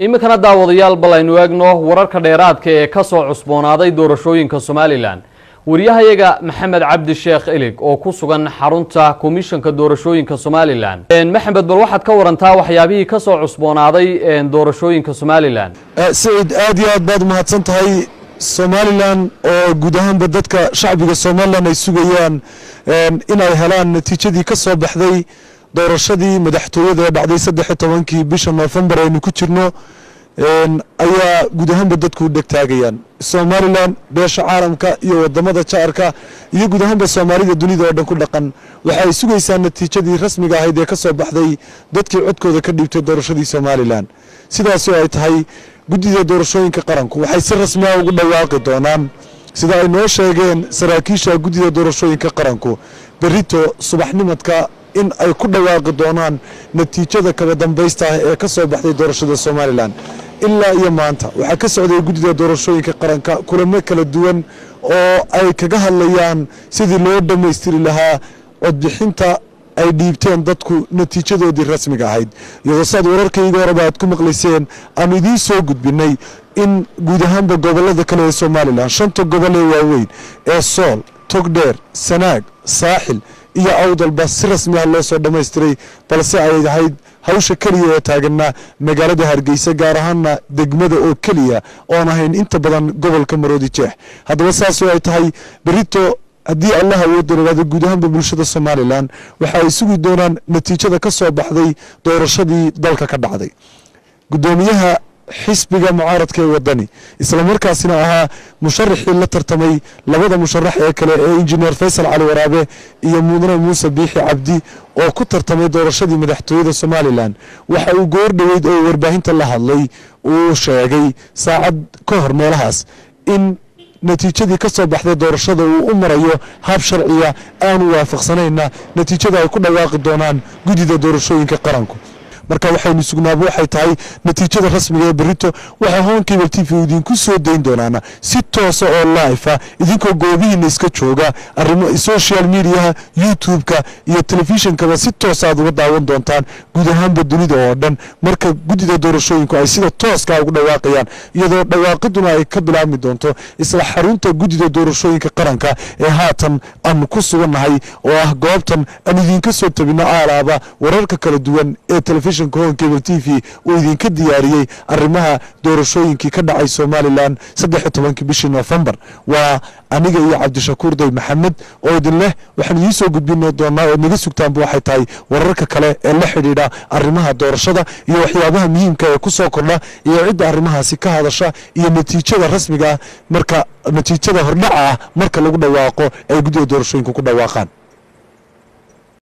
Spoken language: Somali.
imikana daawadayaal bal aynu eegno wararka dheeraadka ee ka soo cusboonaaday doorashooyinka Somaliland. wariyahayaga Maxamed Cabdi Sheekh Ilig oo ku sugan xarunta komishanka doorashooyinka Somaliland. Maxamed bal waxaad ka warantaa waxyaabihii ka soo cusboonaaday doorashooyinka Somaliland. Said aad iyo aad baad mahadsan tahay. Somaliland oo guud ahaanba dadka shacbiga Somaliland ay sugayaan in ay helaan natiijadii ka soo baxday doorashadii madaxtooyada ee dhacday 13 bisha November aynu ku jirno ayaa guud ahaanba dadku dhegtaagayaan. Somaliland beesha caalamka iyo wadamada jaarka iyo guud ahaanba Soomaalida dunida oo dhan ku dhaqan waxay sugaysaa natiijadii rasmiga ahayd ee ka soo baxday dadkii codkooda ka dhiibtay doorashadii Somaliland. sidaas oo ay tahay guddiga doorashooyinka qaranku waxay si rasmi ah ugu dhawaaqi doonaan sida ay noo sheegeen saraakiisha guddiga doorashooyinka qaranku berito subaxnimadka in ay ku dhawaaqi doonaan natiijada kala dambaysta ee ka soo baxday doorashada Somaliland. ilaa iyo maanta waxa ka socday guddiga doorashooyinka qaranka kulamo kala duwan oo ay kaga hadlayaan sidii loo dhameystiri lahaa codbixinta ay dhiibteen dadku natiijadoodii rasmiga ahayd. iyadoo sad wararkayga hore baad ku maqlayseen aan idiin soo gudbinay in guud ahaanba gobolada kale ee Somaliland shanta gobol ee waaweyn ee Sool, Togdheer, Sanaag, Saaxil iyo Awdalba si rasmi ah loo soo dhameystiray balse ay ahayd hawsha kaliya ee taaganna magaalada Hargeysa gaar ahaan degmada oo kaliya oo ahayn inta badan gobolka Maroodi Jeex. haddaba saas oo ay tahay berito haddii Allah uu doonaado guud ahaanba bulshada Somaliland waxa ay sugi doonaan natiijada ka soo baxday doorashadii dalka ka dhacday. gudoomiyaha xisbiga mucaaradka ee wadani isla markaasina ahaa musharaxii la tartamay labada musharax ee kale ee injineer Faysal Cali Waraabe iyo Mudane Muuse Biixi Cabdi oo ku tartamay doorashadii madaxtooyada Somaliland waxa uu goor dhaweyd oo warbaahinta la hadlay uu sheegay saacad ka hor meelahaas in natiijadii ka soo baxday doorashada uu u marayo hab sharciya aan waafaqsanayna natiijada ay ku dhawaaqi doonaan guddiga doorashooyinka qaranku. marka waxaynu sugnaabo waxay tahay natiijada rasmiga ee berito waxa Home Cable TV idinku soo deyn doonana si toos ah oo live ah idinkoo goobihiina iska jooga arrimo social media YouTube-ka iyo television-ka si toos ah uga daawan doontaan guud ahaanba dunida oo dhan marka guddiga doorashooyinku ay sida tooska ah ugu dhawaaqayaan iyadoo dhawaaqiduna ay ka bilaabmi doonto isla xarunta guddiga doorashooyinka qaranka ee haatan aan ku suganahay oo ah goobtan aan idinka soo tabino aalaaba wararka kala duwan ee television Home Cable TV oo idinka diyaariyay arrimaha doorashooyinkii ka dhacay Somaliland 13 bishii November. waa aniga iyo Cabdishakuur Day Maxamed oo idin leh waxaan idin soo gudbin doonaa oo naga sugtaan waxay tahay wararka kale ee la xiriira arrimaha doorashada iyo waxyaabaha muhiimka ee ku soo kordha iyo cid arrimahaasi ka hadasha iyo natiijada rasmiga marka natiijada hordhaca marka lagu dhawaaqo ay guddiga doorashooyinku ku dhawaaqaan.